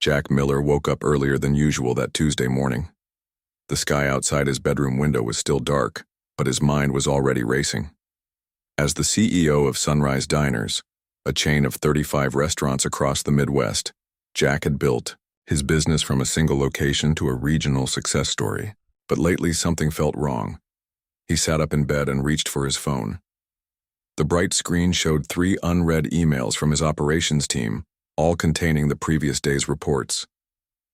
Jack Miller woke up earlier than usual that Tuesday morning. The sky outside his bedroom window was still dark, but his mind was already racing. As the CEO of Sunrise Diners, a chain of 35 restaurants across the Midwest, Jack had built his business from a single location to a regional success story. But lately something felt wrong. He sat up in bed and reached for his phone. The bright screen showed 3 unread emails from his operations team, all containing the previous day's reports.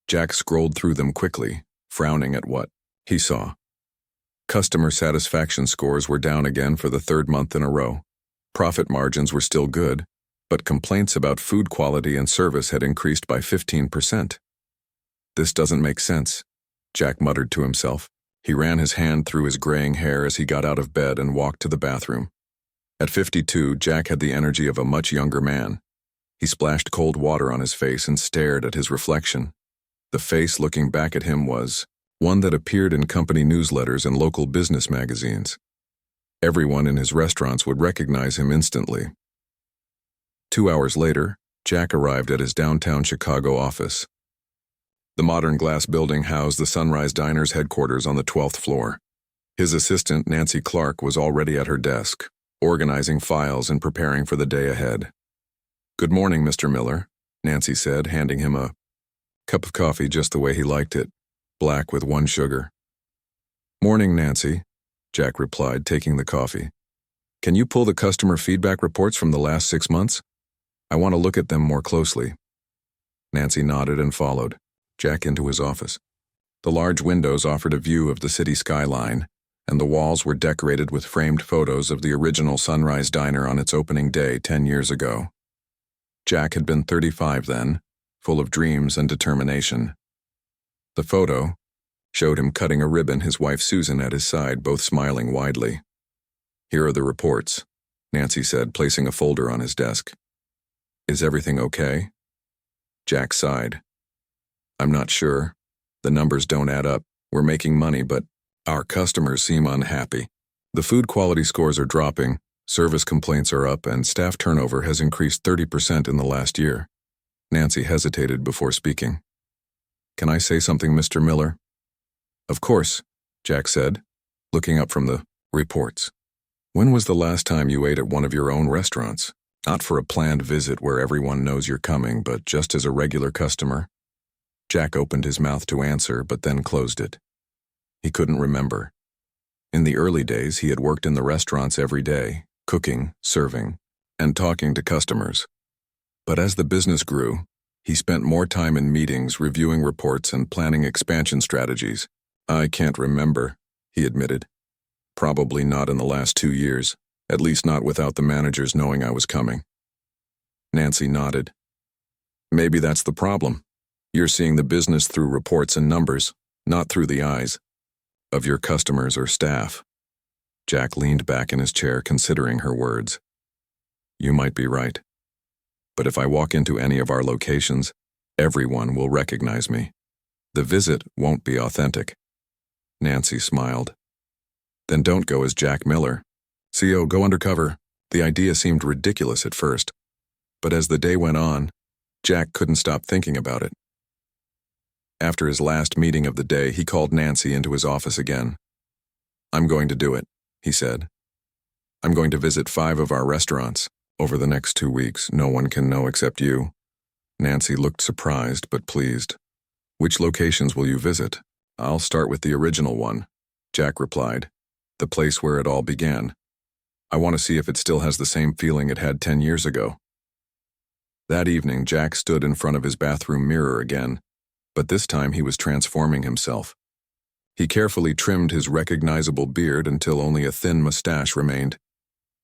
Jack scrolled through them quickly, frowning at what he saw. Customer satisfaction scores were down again for the 3rd month in a row. Profit margins were still good, but complaints about food quality and service had increased by 15%. This doesn't make sense, Jack muttered to himself. He ran his hand through his graying hair as he got out of bed and walked to the bathroom. At 52, Jack had the energy of a much younger man. He splashed cold water on his face and stared at his reflection. The face looking back at him was one that appeared in company newsletters and local business magazines. Everyone in his restaurants would recognize him instantly. 2 hours later, Jack arrived at his downtown Chicago office. The modern glass building housed the Sunrise Diners headquarters on the 12th floor. His assistant, Nancy Clark, was already at her desk, organizing files and preparing for the day ahead. "Good morning, Mr. Miller," Nancy said, handing him a cup of coffee just the way he liked it, black with 1 sugar. "Morning, Nancy," Jack replied, taking the coffee. "Can you pull the customer feedback reports from the last 6 months? I want to look at them more closely." Nancy nodded and followed Jack into his office. The large windows offered a view of the city skyline, and the walls were decorated with framed photos of the original Sunrise Diner on its opening day 10 years ago. Jack had been 35 then, full of dreams and determination. The photo showed him cutting a ribbon, his wife Susan at his side, both smiling widely. "Here are the reports," Nancy said, placing a folder on his desk. "Is everything okay?" Jack sighed. "I'm not sure. The numbers don't add up. We're making money, but our customers seem unhappy. The food quality scores are dropping, service complaints are up, and staff turnover has increased 30% in the last year." Nancy hesitated before speaking. "Can I say something, Mr. Miller?" "Of course," Jack said, looking up from the reports. "When was the last time you ate at one of your own restaurants? Not for a planned visit where everyone knows you're coming, but just as a regular customer?" Jack opened his mouth to answer, but then closed it. He couldn't remember. In the early days, he had worked in the restaurants every day, cooking, serving, and talking to customers. But as the business grew, he spent more time in meetings, reviewing reports, and planning expansion strategies. "I can't remember," he admitted. "Probably not in the last 2 years, at least not without the managers knowing I was coming." Nancy nodded. "Maybe that's the problem. You're seeing the business through reports and numbers, not through the eyes of your customers or staff." Jack leaned back in his chair, considering her words. "You might be right. But if I walk into any of our locations, everyone will recognize me. The visit won't be authentic." Nancy smiled. "Then don't go as Jack Miller. CO, go undercover." The idea seemed ridiculous at first, but as the day went on, Jack couldn't stop thinking about it. After his last meeting of the day, he called Nancy into his office again. "I'm going to do it," he said. "I'm going to visit 5 of our restaurants. Over the next 2 weeks, no one can know except you." Nancy looked surprised but pleased. "Which locations will you visit?" "I'll start with the original one," Jack replied. "The place where it all began. I want to see if it still has the same feeling it had 10 years ago." That evening, Jack stood in front of his bathroom mirror again, but this time he was transforming himself. He carefully trimmed his recognizable beard until only a thin mustache remained.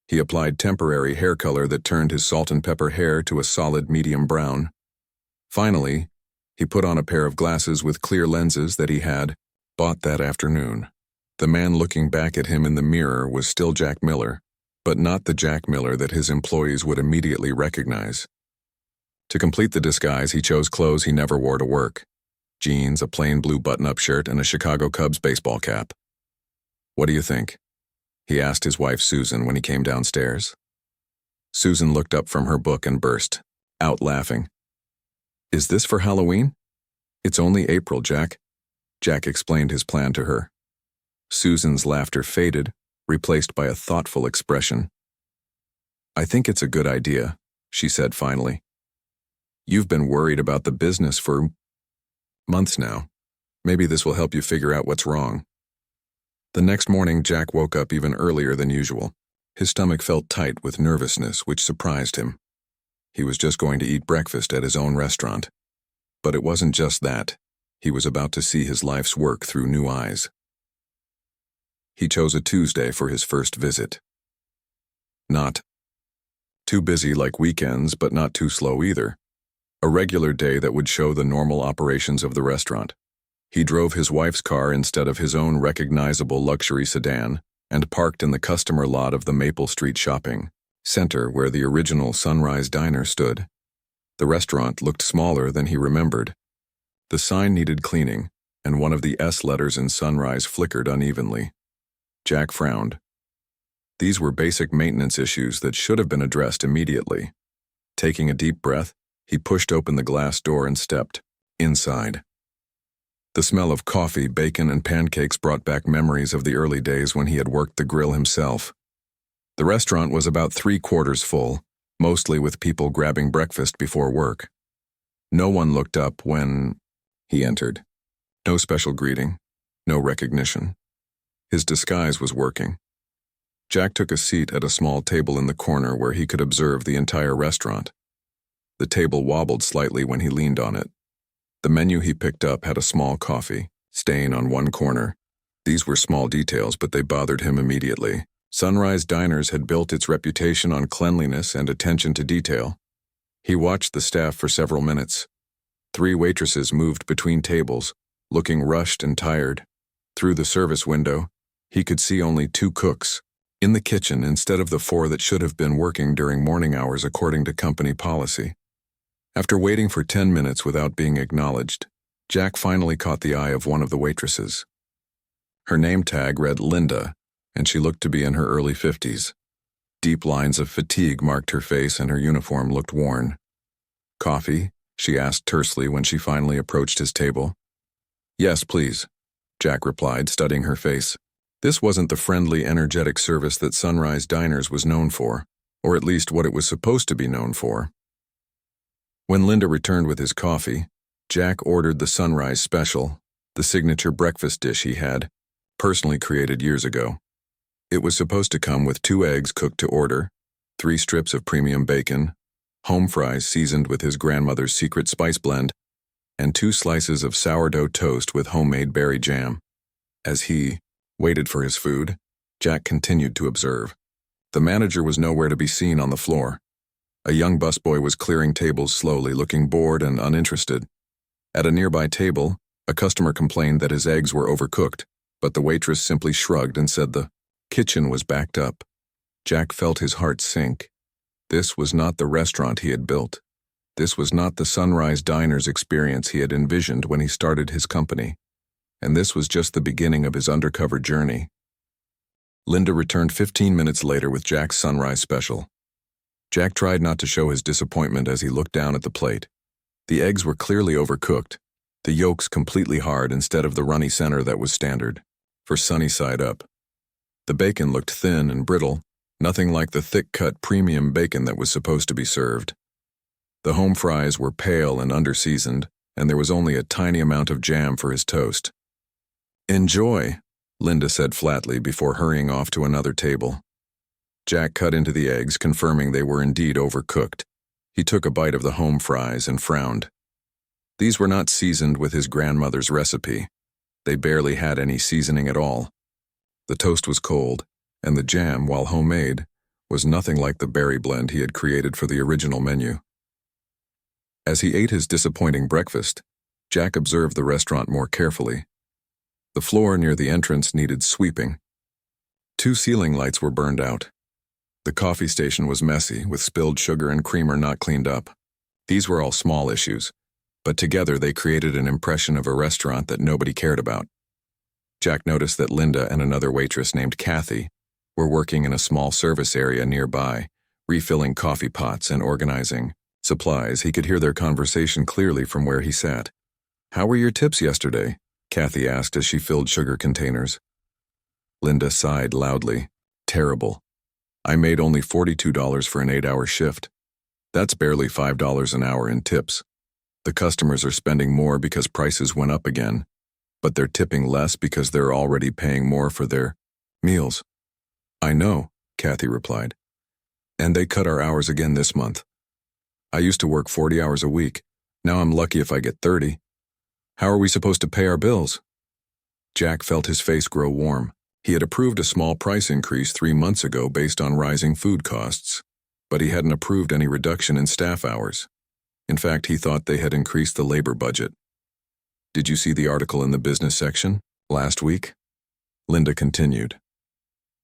He applied temporary hair color that turned his salt and pepper hair to a solid medium brown. Finally, he put on a pair of glasses with clear lenses that he had bought that afternoon. The man looking back at him in the mirror was still Jack Miller, but not the Jack Miller that his employees would immediately recognize. To complete the disguise, he chose clothes he never wore to work: jeans, a plain blue button-up shirt, and a Chicago Cubs baseball cap. "What do you think?" he asked his wife Susan when he came downstairs. Susan looked up from her book and burst out laughing. Is this for Halloween? It's only April, Jack. Jack explained his plan to her. Susan's laughter faded, replaced by a thoughtful expression. I think it's a good idea, she said finally. You've been worried about the business for months now. Maybe this will help you figure out what's wrong. The next morning, Jack woke up even earlier than usual. His stomach felt tight with nervousness, which surprised him. He was just going to eat breakfast at his own restaurant. But it wasn't just that. He was about to see his life's work through new eyes. He chose a Tuesday for his first visit. Not too busy like weekends, but not too slow either. A regular day that would show the normal operations of the restaurant. He drove his wife's car instead of his own recognizable luxury sedan and parked in the customer lot of the Maple Street Shopping Center where the original Sunrise Diner stood. The restaurant looked smaller than he remembered. The sign needed cleaning, and one of the S letters in Sunrise flickered unevenly. Jack frowned. These were basic maintenance issues that should have been addressed immediately. Taking a deep breath, he pushed open the glass door and stepped inside. The smell of coffee, bacon, and pancakes brought back memories of the early days when he had worked the grill himself. The restaurant was about 3/4 full, mostly with people grabbing breakfast before work. No one looked up when he entered. No special greeting, no recognition. His disguise was working. Jack took a seat at a small table in the corner where he could observe the entire restaurant. The table wobbled slightly when he leaned on it. The menu he picked up had a small coffee stain on one corner. These were small details, but they bothered him immediately. Sunrise Diners had built its reputation on cleanliness and attention to detail. He watched the staff for several minutes. 3 waitresses moved between tables, looking rushed and tired. Through the service window, he could see only 2 cooks in the kitchen instead of the 4 that should have been working during morning hours according to company policy. After waiting for 10 minutes without being acknowledged, Jack finally caught the eye of one of the waitresses. Her name tag read Linda, and she looked to be in her early 50s. Deep lines of fatigue marked her face and her uniform looked worn. Coffee? She asked tersely when she finally approached his table. Yes, please, Jack replied, studying her face. This wasn't the friendly, energetic service that Sunrise Diners was known for, or at least what it was supposed to be known for. When Linda returned with his coffee, Jack ordered the Sunrise Special, the signature breakfast dish he had personally created years ago. It was supposed to come with 2 eggs cooked to order, 3 strips of premium bacon, home fries seasoned with his grandmother's secret spice blend, and 2 slices of sourdough toast with homemade berry jam. As he waited for his food, Jack continued to observe. The manager was nowhere to be seen on the floor. A young busboy was clearing tables slowly, looking bored and uninterested. At a nearby table, a customer complained that his eggs were overcooked, but the waitress simply shrugged and said the kitchen was backed up. Jack felt his heart sink. This was not the restaurant he had built. This was not the Sunrise Diners experience he had envisioned when he started his company. And this was just the beginning of his undercover journey. Linda returned 15 minutes later with Jack's Sunrise Special. Jack tried not to show his disappointment as he looked down at the plate. The eggs were clearly overcooked, the yolks completely hard instead of the runny center that was standard, for sunny side up. The bacon looked thin and brittle, nothing like the thick-cut premium bacon that was supposed to be served. The home fries were pale and under-seasoned, and there was only a tiny amount of jam for his toast. "Enjoy," Linda said flatly before hurrying off to another table. Jack cut into the eggs, confirming they were indeed overcooked. He took a bite of the home fries and frowned. These were not seasoned with his grandmother's recipe. They barely had any seasoning at all. The toast was cold, and the jam, while homemade, was nothing like the berry blend he had created for the original menu. As he ate his disappointing breakfast, Jack observed the restaurant more carefully. The floor near the entrance needed sweeping. 2 ceiling lights were burned out. The coffee station was messy, with spilled sugar and creamer not cleaned up. These were all small issues, but together they created an impression of a restaurant that nobody cared about. Jack noticed that Linda and another waitress named Kathy were working in a small service area nearby, refilling coffee pots and organizing Supplies, he could hear their conversation clearly from where he sat. "How were your tips yesterday?" Kathy asked as she filled sugar containers. Linda sighed loudly. "Terrible. I made only $42 for an 8-hour shift. That's barely $5 an hour in tips. The customers are spending more because prices went up again, but they're tipping less because they're already paying more for their meals." "I know," Kathy replied. "And they cut our hours again this month. I used to work 40 hours a week. Now I'm lucky if I get 30. How are we supposed to pay our bills?" Jack felt his face grow warm. He had approved a small price increase 3 months ago based on rising food costs, but he hadn't approved any reduction in staff hours. In fact, he thought they had increased the labor budget. "Did you see the article in the business section last week?" Linda continued.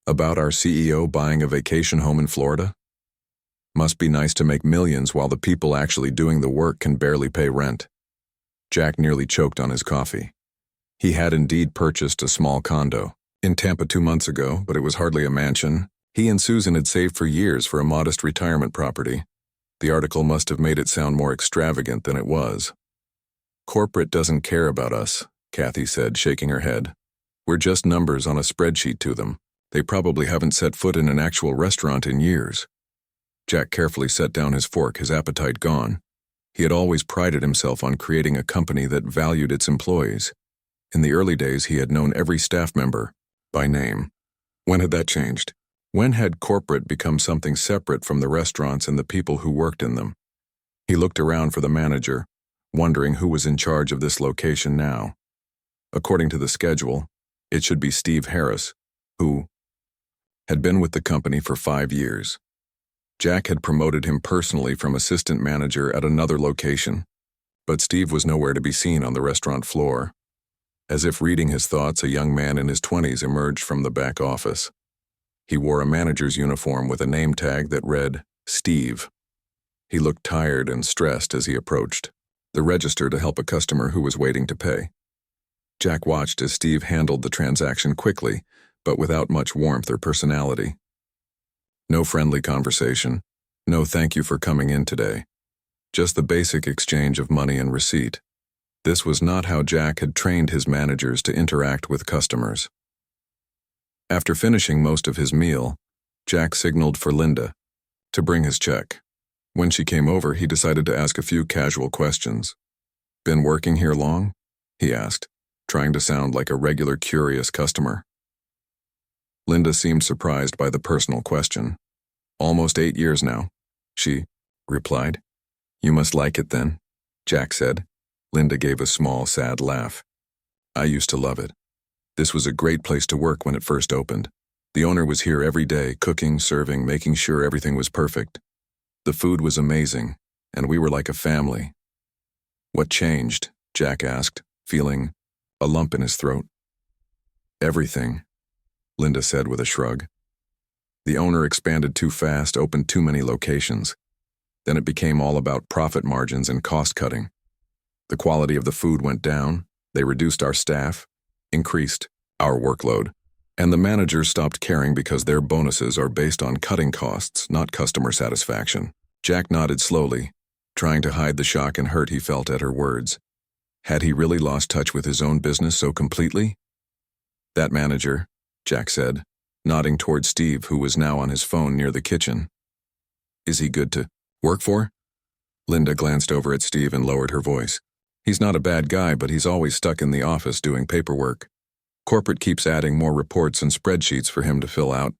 "About our CEO buying a vacation home in Florida? Must be nice to make millions while the people actually doing the work can barely pay rent." Jack nearly choked on his coffee. He had indeed purchased a small condo in Tampa 2 months ago, but it was hardly a mansion. He and Susan had saved for years for a modest retirement property. The article must have made it sound more extravagant than it was. "Corporate doesn't care about us," Kathy said, shaking her head. "We're just numbers on a spreadsheet to them. They probably haven't set foot in an actual restaurant in years." Jack carefully set down his fork, his appetite gone. He had always prided himself on creating a company that valued its employees. In the early days, he had known every staff member by name. When had that changed? When had corporate become something separate from the restaurants and the people who worked in them? He looked around for the manager, wondering who was in charge of this location now. According to the schedule, it should be Steve Harris, who had been with the company for 5 years. Jack had promoted him personally from assistant manager at another location, but Steve was nowhere to be seen on the restaurant floor. As if reading his thoughts, a young man in his 20s emerged from the back office. He wore a manager's uniform with a name tag that read, Steve. He looked tired and stressed as he approached the register to help a customer who was waiting to pay. Jack watched as Steve handled the transaction quickly, but without much warmth or personality. No friendly conversation, no thank you for coming in today. Just the basic exchange of money and receipt. This was not how Jack had trained his managers to interact with customers. After finishing most of his meal, Jack signaled for Linda to bring his check. When she came over, he decided to ask a few casual questions. "Been working here long?" he asked, trying to sound like a regular curious customer. Linda seemed surprised by the personal question. "Almost 8 years now," she replied. "You must like it then," Jack said. Linda gave a small, sad laugh. "I used to love it. This was a great place to work when it first opened. The owner was here every day, cooking, serving, making sure everything was perfect. The food was amazing, and we were like a family." "What changed?" Jack asked, feeling a lump in his throat. "Everything," Linda said with a shrug. "The owner expanded too fast, opened too many locations. Then it became all about profit margins and cost cutting. The quality of the food went down, they reduced our staff, increased our workload, and the managers stopped caring because their bonuses are based on cutting costs, not customer satisfaction." Jack nodded slowly, trying to hide the shock and hurt he felt at her words. Had he really lost touch with his own business so completely? "That manager," Jack said, nodding toward Steve, who was now on his phone near the kitchen. "Is he good to work for?" Linda glanced over at Steve and lowered her voice. "He's not a bad guy, but he's always stuck in the office doing paperwork. Corporate keeps adding more reports and spreadsheets for him to fill out.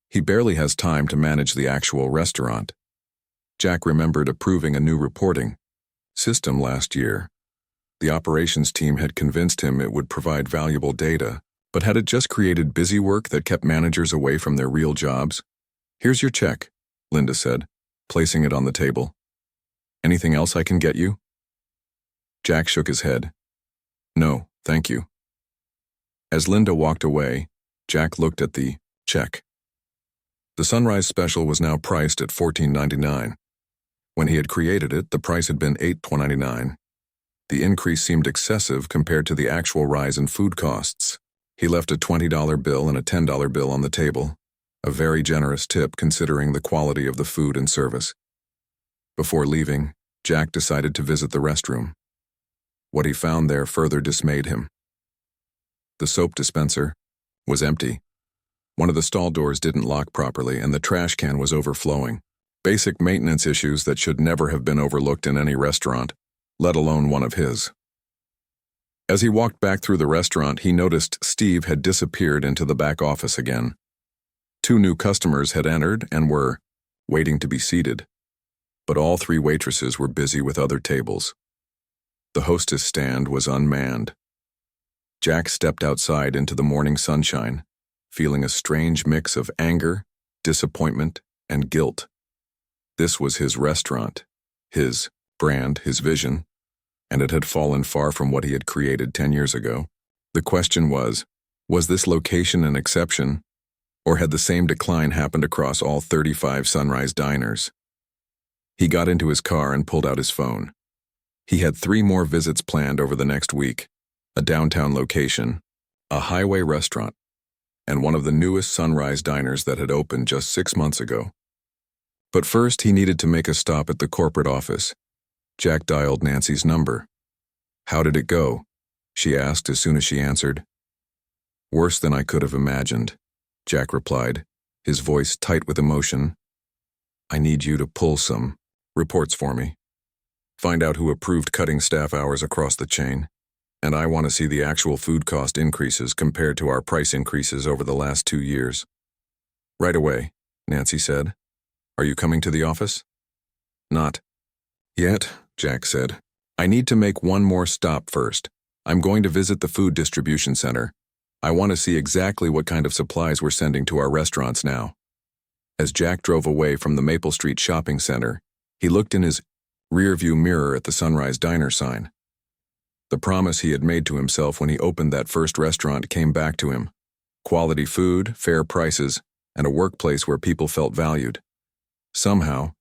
He barely has time to manage the actual restaurant." Jack remembered approving a new reporting system last year. The operations team had convinced him it would provide valuable data, but had it just created busy work that kept managers away from their real jobs? "Here's your check," Linda said, placing it on the table. "Anything else I can get you?" Jack shook his head. "No, thank you." As Linda walked away, Jack looked at the check. The Sunrise Special was now priced at $14.99. When he had created it, the price had been $8.29. The increase seemed excessive compared to the actual rise in food costs. He left a $20 bill and a $10 bill on the table, a very generous tip considering the quality of the food and service. Before leaving, Jack decided to visit the restroom. What he found there further dismayed him. The soap dispenser was empty. One of the stall doors didn't lock properly, and the trash can was overflowing. Basic maintenance issues that should never have been overlooked in any restaurant, let alone one of his. As he walked back through the restaurant, he noticed Steve had disappeared into the back office again. 2 new customers had entered and were waiting to be seated, but all 3 waitresses were busy with other tables. The hostess stand was unmanned. Jack stepped outside into the morning sunshine, feeling a strange mix of anger, disappointment, and guilt. This was his restaurant, his brand, his vision, and it had fallen far from what he had created 10 years ago. The question was this location an exception, or had the same decline happened across all 35 Sunrise diners? He got into his car and pulled out his phone. He had 3 more visits planned over the next week, a downtown location, a highway restaurant, and one of the newest Sunrise diners that had opened just 6 months ago. But first, he needed to make a stop at the corporate office. Jack dialed Nancy's number. "How did it go?" she asked as soon as she answered. "Worse than I could have imagined," Jack replied, his voice tight with emotion. "I need you to pull some reports for me. Find out who approved cutting staff hours across the chain, and I want to see the actual food cost increases compared to our price increases over the last 2 years." "Right away," Nancy said. "Are you coming to the office?" "Not yet," Jack said. "I need to make one more stop first. I'm going to visit the food distribution center. I want to see exactly what kind of supplies we're sending to our restaurants now." As Jack drove away from the Maple Street shopping center, he looked in his rearview mirror at the Sunrise Diner sign. The promise he had made to himself when he opened that first restaurant came back to him. Quality food, fair prices, and a workplace where people felt valued. Somehow,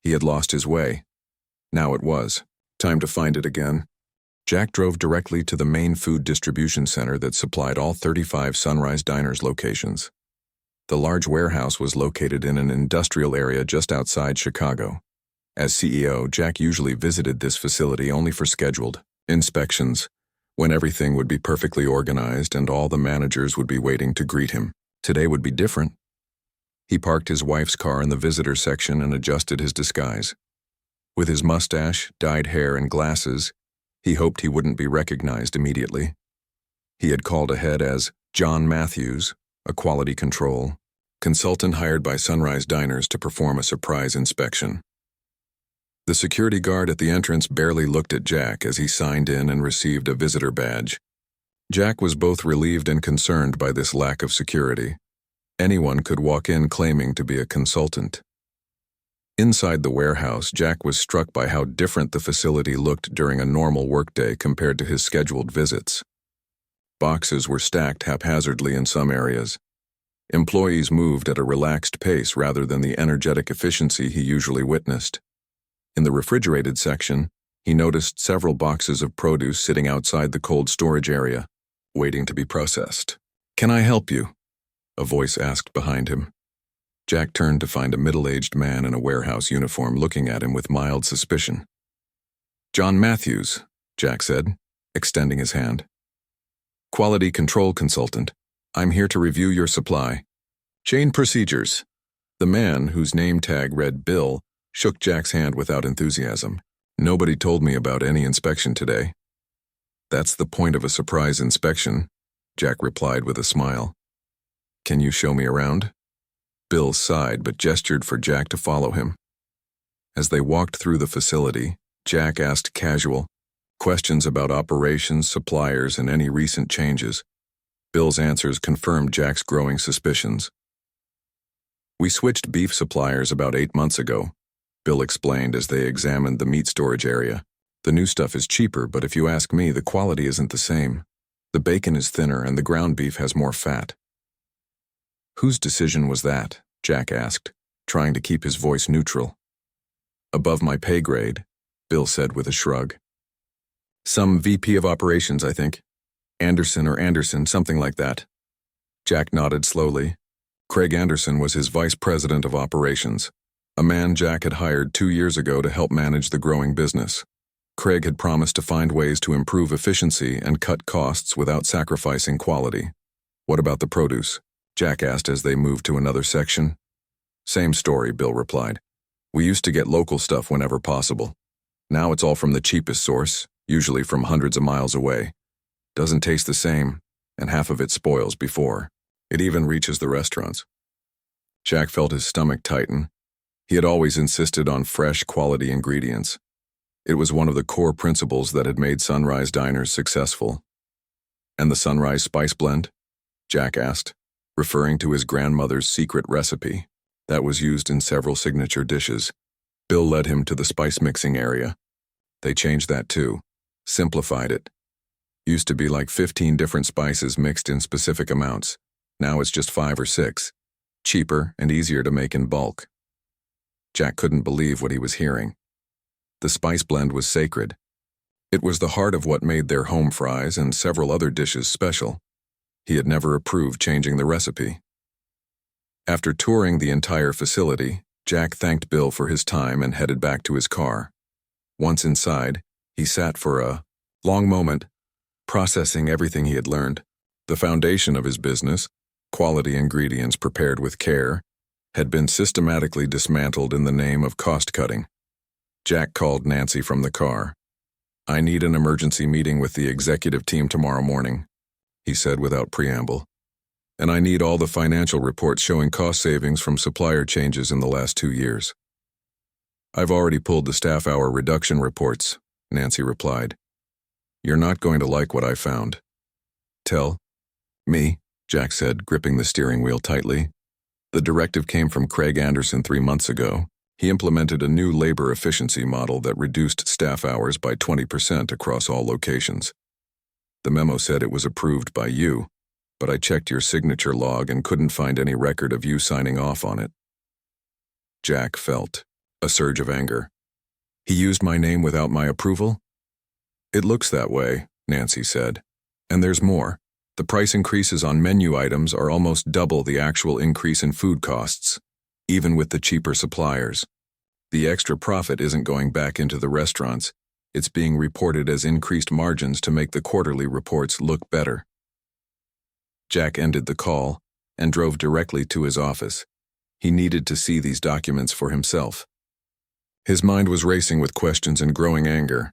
he had lost his way. Now it was time to find it again. Jack drove directly to the main food distribution center that supplied all 35 Sunrise Diners locations. The large warehouse was located in an industrial area just outside Chicago. As CEO, Jack usually visited this facility only for scheduled inspections, when everything would be perfectly organized and all the managers would be waiting to greet him. Today would be different. He parked his wife's car in the visitor section and adjusted his disguise. With his mustache, dyed hair, and glasses, he hoped he wouldn't be recognized immediately. He had called ahead as John Matthews, a quality control consultant hired by Sunrise Diners to perform a surprise inspection. The security guard at the entrance barely looked at Jack as he signed in and received a visitor badge. Jack was both relieved and concerned by this lack of security. Anyone could walk in claiming to be a consultant. Inside the warehouse, Jack was struck by how different the facility looked during a normal workday compared to his scheduled visits. Boxes were stacked haphazardly in some areas. Employees moved at a relaxed pace rather than the energetic efficiency he usually witnessed. In the refrigerated section, he noticed several boxes of produce sitting outside the cold storage area, waiting to be processed. "Can I help you?" a voice asked behind him. Jack turned to find a middle-aged man in a warehouse uniform looking at him with mild suspicion. "John Matthews," Jack said, extending his hand. "Quality control consultant. I'm here to review your supply. Chain procedures." The man, whose name tag read Bill, shook Jack's hand without enthusiasm. "Nobody told me about any inspection today." "That's the point of a surprise inspection," Jack replied with a smile. "Can you show me around?" Bill sighed but gestured for Jack to follow him. As they walked through the facility, Jack asked casual questions about operations, suppliers, and any recent changes. Bill's answers confirmed Jack's growing suspicions. "We switched beef suppliers about 8 months ago," Bill explained as they examined the meat storage area. "The new stuff is cheaper, but if you ask me, the quality isn't the same. The bacon is thinner and the ground beef has more fat." "Whose decision was that?" Jack asked, trying to keep his voice neutral. "Above my pay grade," Bill said with a shrug. "Some VP of operations, I think. Anderson, something like that." Jack nodded slowly. Craig Anderson was his vice president of operations, a man Jack had hired 2 years ago to help manage the growing business. Craig had promised to find ways to improve efficiency and cut costs without sacrificing quality. "What about the produce?" Jack asked as they moved to another section. "Same story," Bill replied. "We used to get local stuff whenever possible. Now it's all from the cheapest source, usually from hundreds of miles away. Doesn't taste the same, and half of it spoils before it even reaches the restaurants." Jack felt his stomach tighten. He had always insisted on fresh, quality ingredients. It was one of the core principles that had made Sunrise Diners successful. "And the Sunrise Spice Blend?" Jack asked, referring to his grandmother's secret recipe that was used in several signature dishes. Bill led him to the spice mixing area. "They changed that too, simplified it. Used to be like 15 different spices mixed in specific amounts. Now it's just 5 or 6. Cheaper and easier to make in bulk." Jack couldn't believe what he was hearing. The spice blend was sacred. It was the heart of what made their home fries and several other dishes special. He had never approved changing the recipe. After touring the entire facility, Jack thanked Bill for his time and headed back to his car. Once inside, he sat for a long moment, processing everything he had learned. The foundation of his business, quality ingredients prepared with care, had been systematically dismantled in the name of cost-cutting. Jack called Nancy from the car. "I need an emergency meeting with the executive team tomorrow morning," he said without preamble. "And I need all the financial reports showing cost savings from supplier changes in the last 2 years." "I've already pulled the staff hour reduction reports," Nancy replied. "You're not going to like what I found." "Tell me," Jack said, gripping the steering wheel tightly. "The directive came from Craig Anderson 3 months ago. He implemented a new labor efficiency model that reduced staff hours by 20% across all locations. The memo said it was approved by you, but I checked your signature log and couldn't find any record of you signing off on it." Jack felt a surge of anger. "He used my name without my approval?" "It looks that way," Nancy said. "And there's more. The price increases on menu items are almost double the actual increase in food costs, even with the cheaper suppliers. The extra profit isn't going back into the restaurants. It's being reported as increased margins to make the quarterly reports look better." Jack ended the call and drove directly to his office. He needed to see these documents for himself. His mind was racing with questions and growing anger.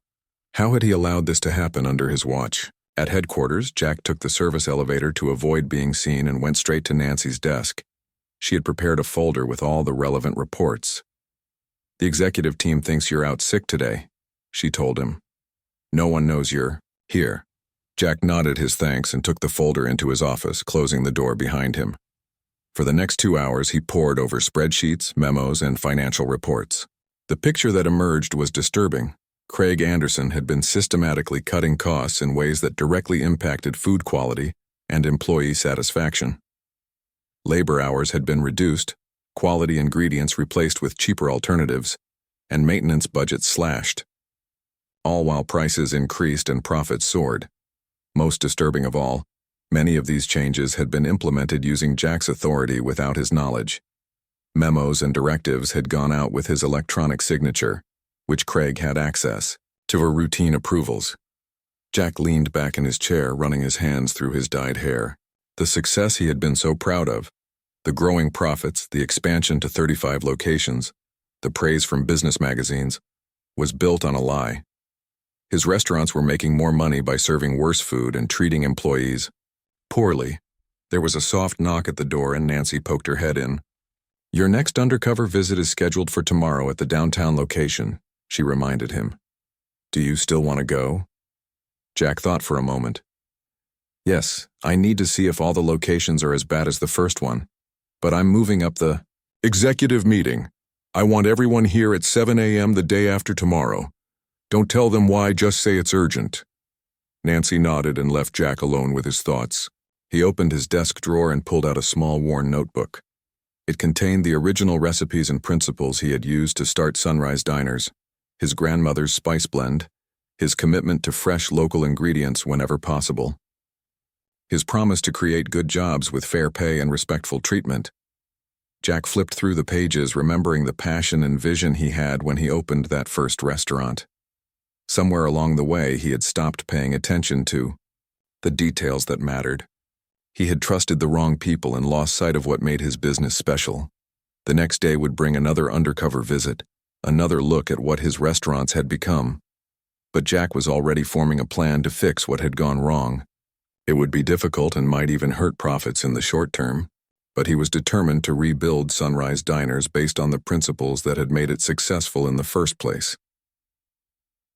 How had he allowed this to happen under his watch? At headquarters, Jack took the service elevator to avoid being seen and went straight to Nancy's desk. She had prepared a folder with all the relevant reports. "The executive team thinks you're out sick today," she told him. "No one knows you're here." Jack nodded his thanks and took the folder into his office, closing the door behind him. For the next 2 hours, he pored over spreadsheets, memos, and financial reports. The picture that emerged was disturbing. Craig Anderson had been systematically cutting costs in ways that directly impacted food quality and employee satisfaction. Labor hours had been reduced, quality ingredients replaced with cheaper alternatives, and maintenance budgets slashed. All while prices increased and profits soared. Most disturbing of all, many of these changes had been implemented using Jack's authority without his knowledge. Memos and directives had gone out with his electronic signature, which Craig had access to for routine approvals. Jack leaned back in his chair, running his hands through his dyed hair. The success he had been so proud of, the growing profits, the expansion to 35 locations, the praise from business magazines, was built on a lie. His restaurants were making more money by serving worse food and treating employees poorly. There was a soft knock at the door and Nancy poked her head in. "Your next undercover visit is scheduled for tomorrow at the downtown location," she reminded him. "Do you still want to go?" Jack thought for a moment. "Yes, I need to see if all the locations are as bad as the first one, but I'm moving up the executive meeting. I want everyone here at 7 a.m. the day after tomorrow. Don't tell them why, just say it's urgent." Nancy nodded and left Jack alone with his thoughts. He opened his desk drawer and pulled out a small worn notebook. It contained the original recipes and principles he had used to start Sunrise Diners, his grandmother's spice blend, his commitment to fresh local ingredients whenever possible, his promise to create good jobs with fair pay and respectful treatment. Jack flipped through the pages, remembering the passion and vision he had when he opened that first restaurant. Somewhere along the way, he had stopped paying attention to the details that mattered. He had trusted the wrong people and lost sight of what made his business special. The next day would bring another undercover visit, another look at what his restaurants had become. But Jack was already forming a plan to fix what had gone wrong. It would be difficult and might even hurt profits in the short term, but he was determined to rebuild Sunrise Diners based on the principles that had made it successful in the first place.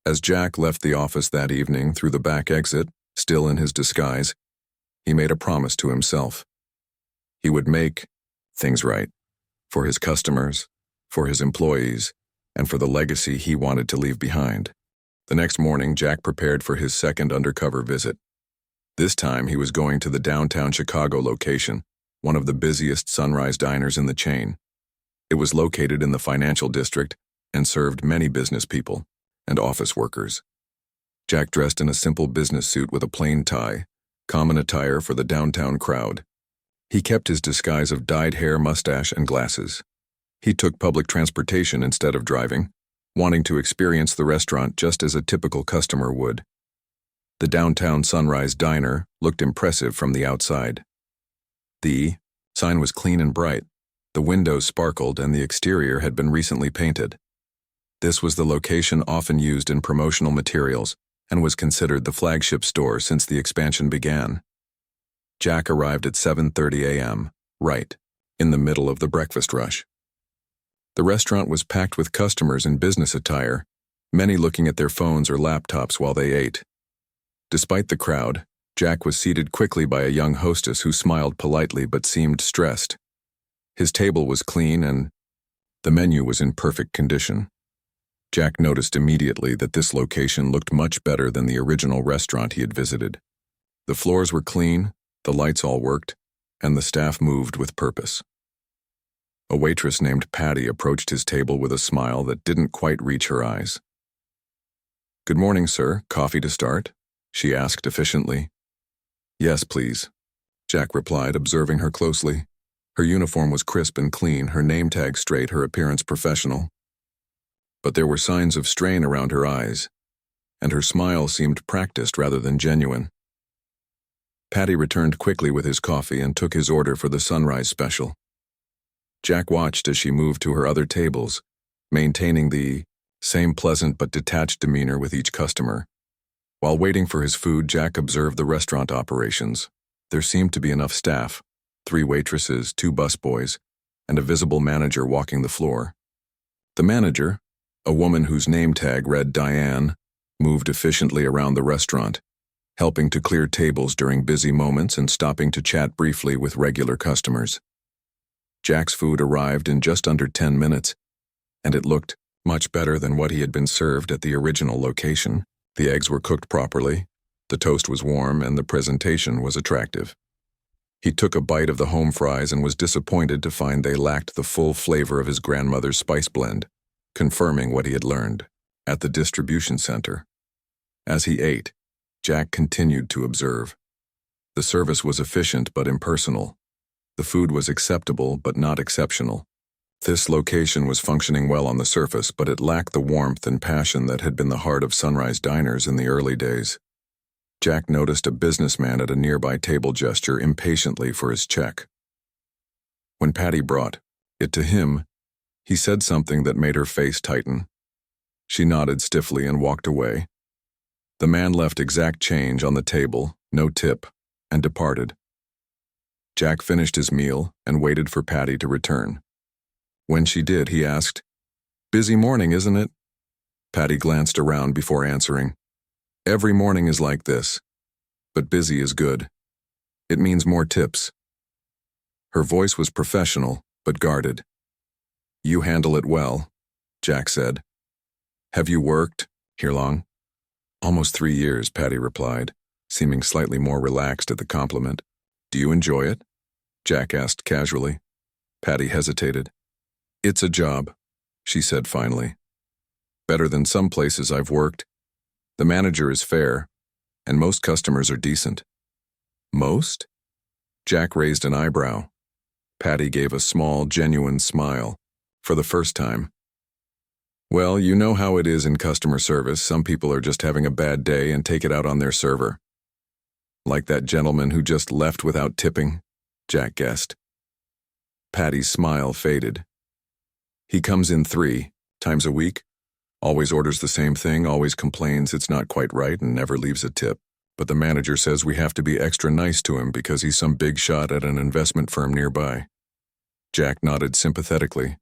As Jack left the office that evening through the back exit, still in his disguise, he made a promise to himself. He would make things right for his customers, for his employees, and for the legacy he wanted to leave behind. The next morning, Jack prepared for his second undercover visit. This time, he was going to the downtown Chicago location, one of the busiest Sunrise Diners in the chain. It was located in the financial district and served many business people and office workers. Jack dressed in a simple business suit with a plain tie, common attire for the downtown crowd. He kept his disguise of dyed hair, mustache, and glasses. He took public transportation instead of driving, wanting to experience the restaurant just as a typical customer would. The downtown Sunrise Diner looked impressive from the outside. The sign was clean and bright, the windows sparkled, and the exterior had been recently painted. This was the location often used in promotional materials and was considered the flagship store since the expansion began. Jack arrived at 7:30 a.m., right in the middle of the breakfast rush. The restaurant was packed with customers in business attire, many looking at their phones or laptops while they ate. Despite the crowd, Jack was seated quickly by a young hostess who smiled politely but seemed stressed. His table was clean and the menu was in perfect condition. Jack noticed immediately that this location looked much better than the original restaurant he had visited. The floors were clean, the lights all worked, and the staff moved with purpose. A waitress named Patty approached his table with a smile that didn't quite reach her eyes. "Good morning, sir. Coffee to start?" she asked efficiently. "Yes, please," Jack replied, observing her closely. Her uniform was crisp and clean, her name tag straight, her appearance professional. But there were signs of strain around her eyes, and her smile seemed practiced rather than genuine. Patty returned quickly with his coffee and took his order for the Sunrise Special. Jack watched as she moved to her other tables, maintaining the same pleasant but detached demeanor with each customer. While waiting for his food, Jack observed the restaurant operations. There seemed to be enough staff, 3 waitresses, 2 busboys, and a visible manager walking the floor. The manager, a woman whose name tag read Diane, moved efficiently around the restaurant, helping to clear tables during busy moments and stopping to chat briefly with regular customers. Jack's food arrived in just under 10 minutes, and it looked much better than what he had been served at the original location. The eggs were cooked properly, the toast was warm, and the presentation was attractive. He took a bite of the home fries and was disappointed to find they lacked the full flavor of his grandmother's spice blend, confirming what he had learned at the distribution center. As he ate, Jack continued to observe. The service was efficient but impersonal. The food was acceptable but not exceptional. This location was functioning well on the surface, but it lacked the warmth and passion that had been the heart of Sunrise Diners in the early days. Jack noticed a businessman at a nearby table gesture impatiently for his check. When Patty brought it to him, he said something that made her face tighten. She nodded stiffly and walked away. The man left exact change on the table, no tip, and departed. Jack finished his meal and waited for Patty to return. When she did, he asked, "Busy morning, isn't it?" Patty glanced around before answering. "Every morning is like this, but busy is good. It means more tips." Her voice was professional, but guarded. "You handle it well," Jack said. "Have you worked here long?" "Almost 3 years," Patty replied, seeming slightly more relaxed at the compliment. "Do you enjoy it?" Jack asked casually. Patty hesitated. "It's a job," she said finally. "Better than some places I've worked. The manager is fair, and most customers are decent." "Most?" Jack raised an eyebrow. Patty gave a small, genuine smile. For the first time. Well, you know how it is in customer service. Some people are just having a bad day and take it out on their server. Like that gentleman who just left without tipping, Jack guessed. Patty's smile faded. He comes in 3 times a week, always orders the same thing, always complains it's not quite right and never leaves a tip. But the manager says we have to be extra nice to him because he's some big shot at an investment firm nearby. Jack nodded sympathetically.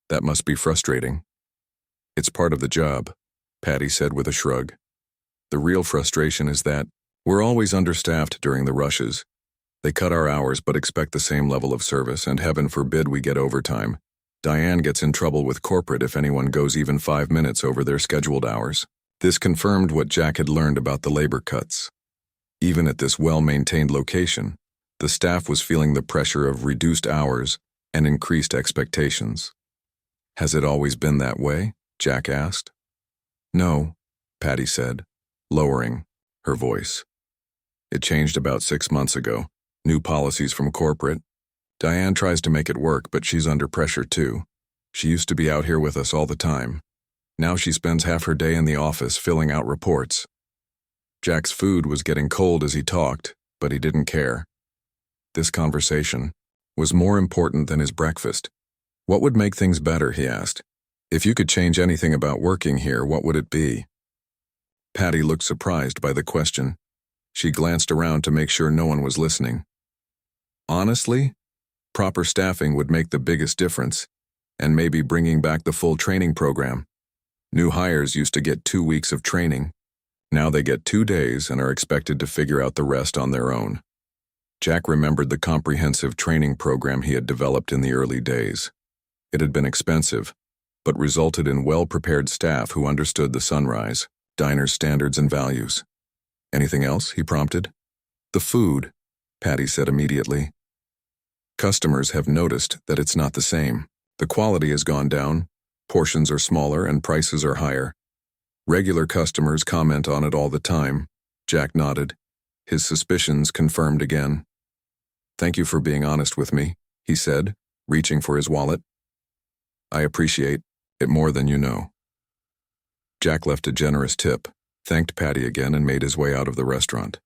That must be frustrating. It's part of the job, Patty said with a shrug. The real frustration is that we're always understaffed during the rushes. They cut our hours but expect the same level of service, and heaven forbid we get overtime. Diane gets in trouble with corporate if anyone goes even 5 minutes over their scheduled hours. This confirmed what Jack had learned about the labor cuts. Even at this well-maintained location, the staff was feeling the pressure of reduced hours and increased expectations. Has it always been that way? Jack asked. No, Patty said, lowering her voice. It changed about 6 months ago. New policies from corporate. Diane tries to make it work, but she's under pressure too. She used to be out here with us all the time. Now she spends half her day in the office filling out reports. Jack's food was getting cold as he talked, but he didn't care. This conversation was more important than his breakfast. What would make things better, he asked. If you could change anything about working here, what would it be? Patty looked surprised by the question. She glanced around to make sure no one was listening. Honestly, proper staffing would make the biggest difference, and maybe bringing back the full training program. New hires used to get 2 weeks of training. Now they get 2 days and are expected to figure out the rest on their own. Jack remembered the comprehensive training program he had developed in the early days. It had been expensive, but resulted in well-prepared staff who understood the Sunrise Diner's standards and values. Anything else? He prompted. The food, Patty said immediately. Customers have noticed that it's not the same. The quality has gone down, portions are smaller, and prices are higher. Regular customers comment on it all the time. Jack nodded, his suspicions confirmed again. Thank you for being honest with me, he said, reaching for his wallet. I appreciate it more than you know. Jack left a generous tip, thanked Patty again, and made his way out of the restaurant.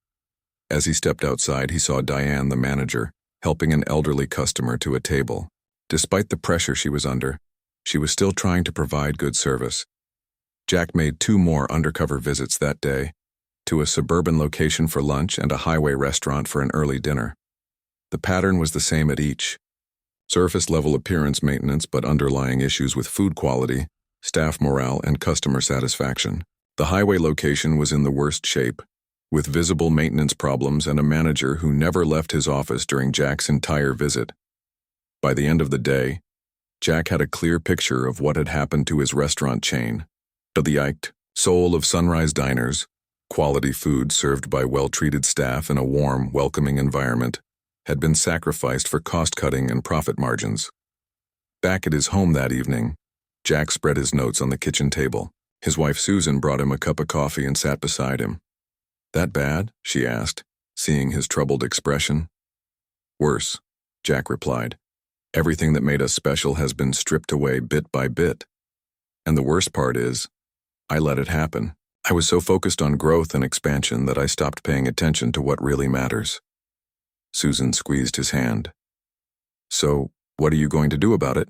As he stepped outside, he saw Diane, the manager, helping an elderly customer to a table. Despite the pressure she was under, she was still trying to provide good service. Jack made 2 more undercover visits that day, to a suburban location for lunch and a highway restaurant for an early dinner. The pattern was the same at each. Surface-level appearance maintenance, but underlying issues with food quality, staff morale, and customer satisfaction. The highway location was in the worst shape, with visible maintenance problems and a manager who never left his office during Jack's entire visit. By the end of the day, Jack had a clear picture of what had happened to his restaurant chain. The iked soul of Sunrise Diners, quality food served by well-treated staff in a warm, welcoming environment, had been sacrificed for cost-cutting and profit margins. Back at his home that evening, Jack spread his notes on the kitchen table. His wife Susan brought him a cup of coffee and sat beside him. That bad? She asked, seeing his troubled expression. Worse, Jack replied. Everything that made us special has been stripped away bit by bit. And the worst part is, I let it happen. I was so focused on growth and expansion that I stopped paying attention to what really matters. Susan squeezed his hand. So, what are you going to do about it?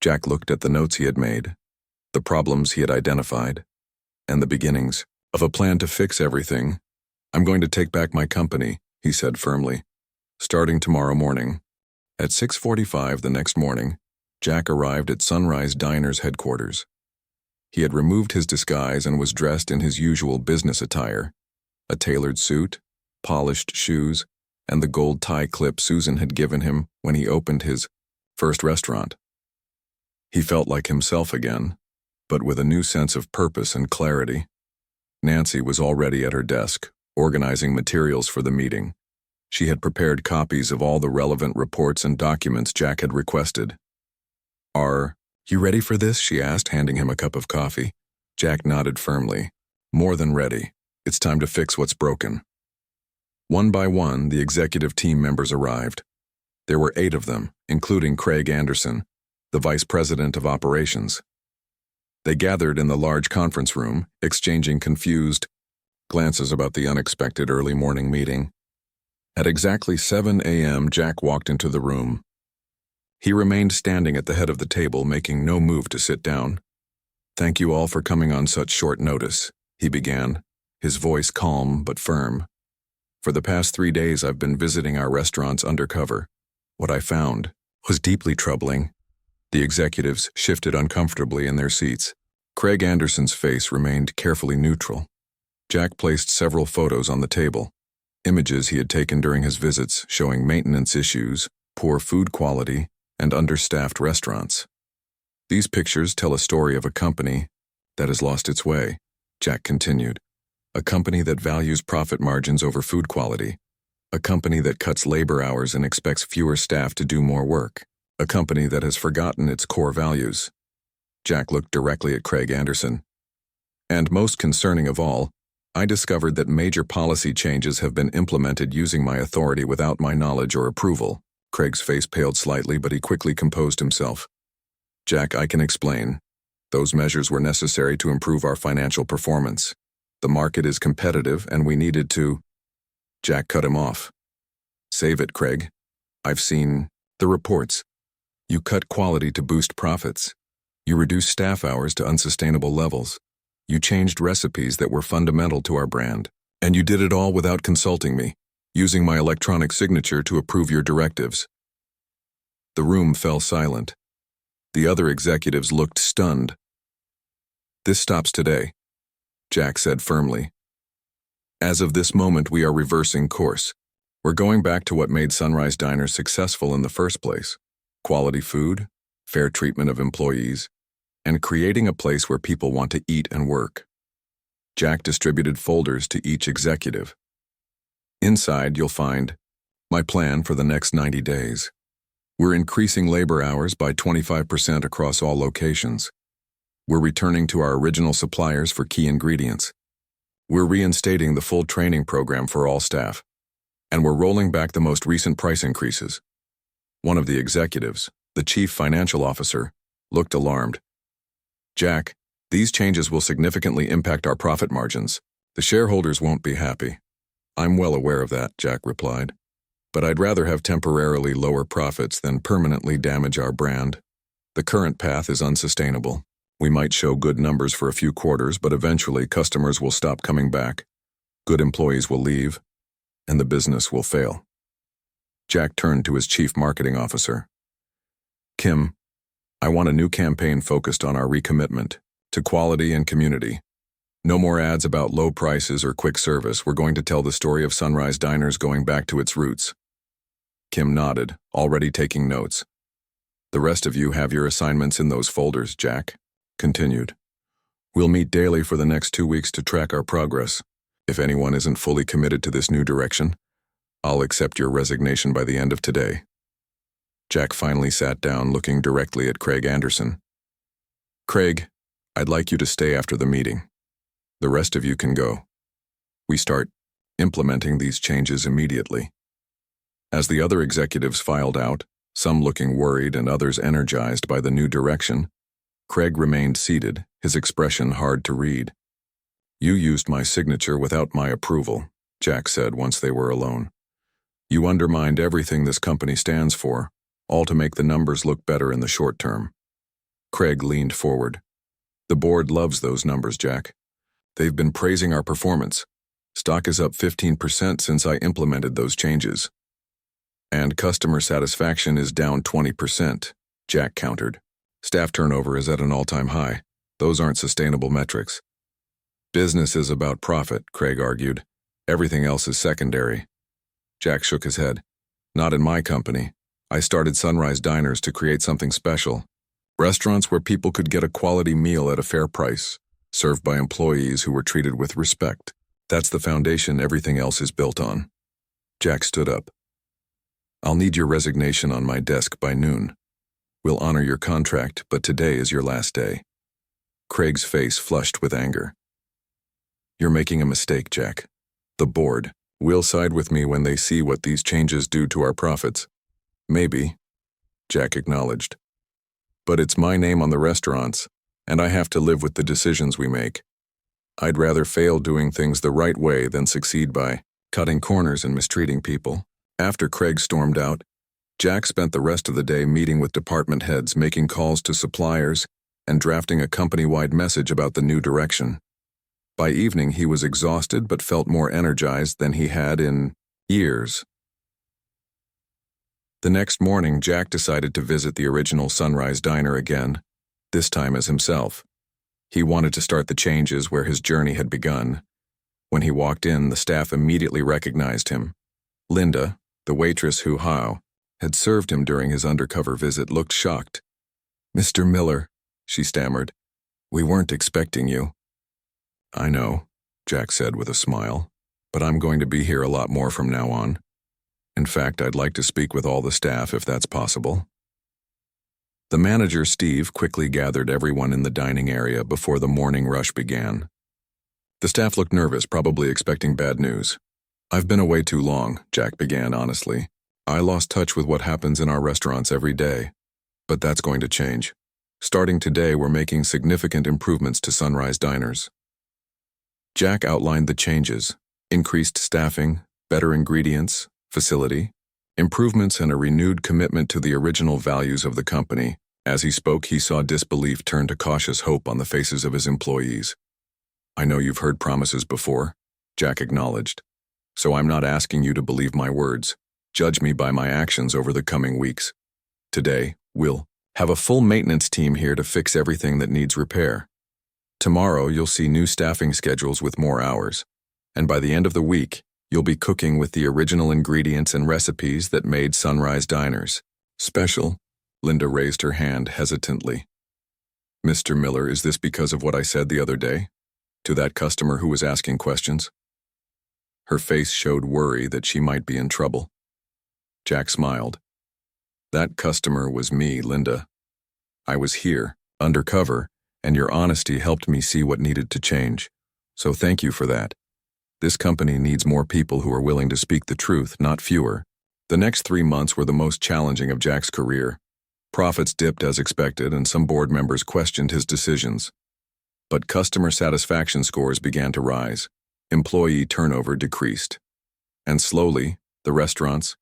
Jack looked at the notes he had made, the problems he had identified, and the beginnings of a plan to fix everything. I'm going to take back my company, he said firmly, starting tomorrow morning. At 6:45 the next morning, Jack arrived at Sunrise Diners headquarters. He had removed his disguise and was dressed in his usual business attire, a tailored suit, polished shoes, and the gold tie clip Susan had given him when he opened his first restaurant. He felt like himself again, but with a new sense of purpose and clarity. Nancy was already at her desk, organizing materials for the meeting. She had prepared copies of all the relevant reports and documents Jack had requested. Are you ready for this? She asked, handing him a cup of coffee. Jack nodded firmly. More than ready. It's time to fix what's broken. One by one, the executive team members arrived. There were 8 of them, including Craig Anderson, the vice president of operations. They gathered in the large conference room, exchanging confused glances about the unexpected early morning meeting. At exactly 7 a.m., Jack walked into the room. He remained standing at the head of the table, making no move to sit down. "Thank you all for coming on such short notice," he began, his voice calm but firm. "For the past 3 days I've been visiting our restaurants undercover. What I found was deeply troubling." The executives shifted uncomfortably in their seats. Craig Anderson's face remained carefully neutral. Jack placed several photos on the table, images he had taken during his visits showing maintenance issues, poor food quality, and understaffed restaurants. "These pictures tell a story of a company that has lost its way," Jack continued. "A company that values profit margins over food quality. A company that cuts labor hours and expects fewer staff to do more work. A company that has forgotten its core values." Jack looked directly at Craig Anderson. "And most concerning of all, I discovered that major policy changes have been implemented using my authority without my knowledge or approval." Craig's face paled slightly, but he quickly composed himself. "Jack, I can explain. Those measures were necessary to improve our financial performance. The market is competitive, and we needed to—" Jack cut him off. "Save it, Craig. I've seen the reports. You cut quality to boost profits. You reduced staff hours to unsustainable levels. You changed recipes that were fundamental to our brand. And you did it all without consulting me, using my electronic signature to approve your directives." The room fell silent. The other executives looked stunned. "This stops today," Jack said firmly. "As of this moment, we are reversing course. We're going back to what made Sunrise Diners successful in the first place: quality food, fair treatment of employees, and creating a place where people want to eat and work." Jack distributed folders to each executive. "Inside, you'll find my plan for the next 90 days. We're increasing labor hours by 25% across all locations. We're returning to our original suppliers for key ingredients. We're reinstating the full training program for all staff. And we're rolling back the most recent price increases." One of the executives, the chief financial officer, looked alarmed. "Jack, these changes will significantly impact our profit margins. The shareholders won't be happy." "I'm well aware of that," Jack replied. "But I'd rather have temporarily lower profits than permanently damage our brand. The current path is unsustainable. We might show good numbers for a few quarters, but eventually customers will stop coming back. Good employees will leave, and the business will fail." Jack turned to his chief marketing officer. "Kim, I want a new campaign focused on our recommitment to quality and community. No more ads about low prices or quick service. We're going to tell the story of Sunrise Diners going back to its roots." Kim nodded, already taking notes. "The rest of you have your assignments in those folders," Jack continued. "We'll meet daily for the next 2 weeks to track our progress. If anyone isn't fully committed to this new direction, I'll accept your resignation by the end of today." Jack finally sat down, looking directly at Craig Anderson. "Craig, I'd like you to stay after the meeting. The rest of you can go. We start implementing these changes immediately." As the other executives filed out, some looking worried and others energized by the new direction, Craig remained seated, his expression hard to read. "You used my signature without my approval," Jack said once they were alone. "You undermined everything this company stands for, all to make the numbers look better in the short term." Craig leaned forward. "The board loves those numbers, Jack. They've been praising our performance. Stock is up 15% since I implemented those changes. And customer satisfaction is down 20%, Jack countered. Staff turnover is at an all-time high. Those aren't sustainable metrics. Business is about profit, Craig argued. Everything else is secondary. Jack shook his head. Not in my company. I started Sunrise Diners to create something special. Restaurants where people could get a quality meal at a fair price, served by employees who were treated with respect. That's the foundation everything else is built on. Jack stood up. I'll need your resignation on my desk by noon. We'll honor your contract, but today is your last day. Craig's face flushed with anger. You're making a mistake, Jack. The board will side with me when they see what these changes do to our profits. Maybe, Jack acknowledged. But it's my name on the restaurants, and I have to live with the decisions we make. I'd rather fail doing things the right way than succeed by cutting corners and mistreating people. After Craig stormed out, Jack spent the rest of the day meeting with department heads, making calls to suppliers, and drafting a company-wide message about the new direction. By evening, he was exhausted but felt more energized than he had in years. The next morning, Jack decided to visit the original Sunrise Diner again, this time as himself. He wanted to start the changes where his journey had begun. When he walked in, the staff immediately recognized him. Linda, the waitress who had served him during his undercover visit, looked shocked. "Mr. Miller," she stammered, "we weren't expecting you." "I know," Jack said with a smile, "but I'm going to be here a lot more from now on. In fact, I'd like to speak with all the staff if that's possible." The manager, Steve, quickly gathered everyone in the dining area before the morning rush began. The staff looked nervous, probably expecting bad news. "I've been away too long," Jack began honestly. "I lost touch with what happens in our restaurants every day. But that's going to change. Starting today, we're making significant improvements to Sunrise Diners." Jack outlined the changes: increased staffing, better ingredients, facility, improvements, and a renewed commitment to the original values of the company. As he spoke, he saw disbelief turn to cautious hope on the faces of his employees. "I know you've heard promises before," Jack acknowledged. "So I'm not asking you to believe my words. Judge me by my actions over the coming weeks. Today, we'll have a full maintenance team here to fix everything that needs repair. Tomorrow, you'll see new staffing schedules with more hours. And by the end of the week, you'll be cooking with the original ingredients and recipes that made Sunrise Diners special." Linda raised her hand hesitantly. "Mr. Miller, is this because of what I said the other day? To that customer who was asking questions?" Her face showed worry that she might be in trouble. Jack smiled. "That customer was me, Linda. I was here, undercover, and your honesty helped me see what needed to change. So thank you for that. This company needs more people who are willing to speak the truth, not fewer." The next 3 months were the most challenging of Jack's career. Profits dipped as expected, and some board members questioned his decisions. But customer satisfaction scores began to rise. Employee turnover decreased. And slowly, the restaurants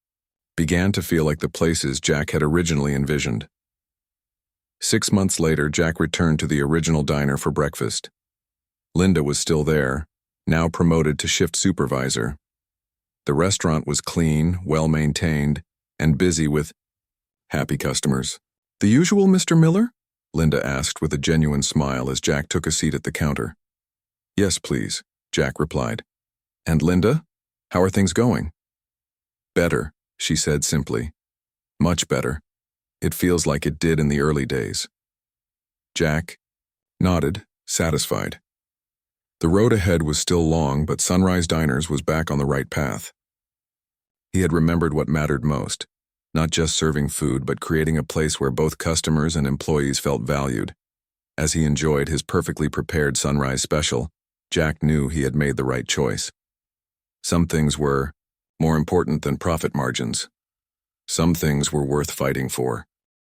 began to feel like the places Jack had originally envisioned. 6 months later, Jack returned to the original diner for breakfast. Linda was still there, now promoted to shift supervisor. The restaurant was clean, well-maintained, and busy with happy customers. "The usual, Mr. Miller?" Linda asked with a genuine smile as Jack took a seat at the counter. "Yes, please," Jack replied. "And Linda, how are things going?" "Better," she said simply. "Much better. It feels like it did in the early days." Jack nodded, satisfied. The road ahead was still long, but Sunrise Diners was back on the right path. He had remembered what mattered most, not just serving food, but creating a place where both customers and employees felt valued. As he enjoyed his perfectly prepared Sunrise special, Jack knew he had made the right choice. Some things were more important than profit margins. Some things were worth fighting for.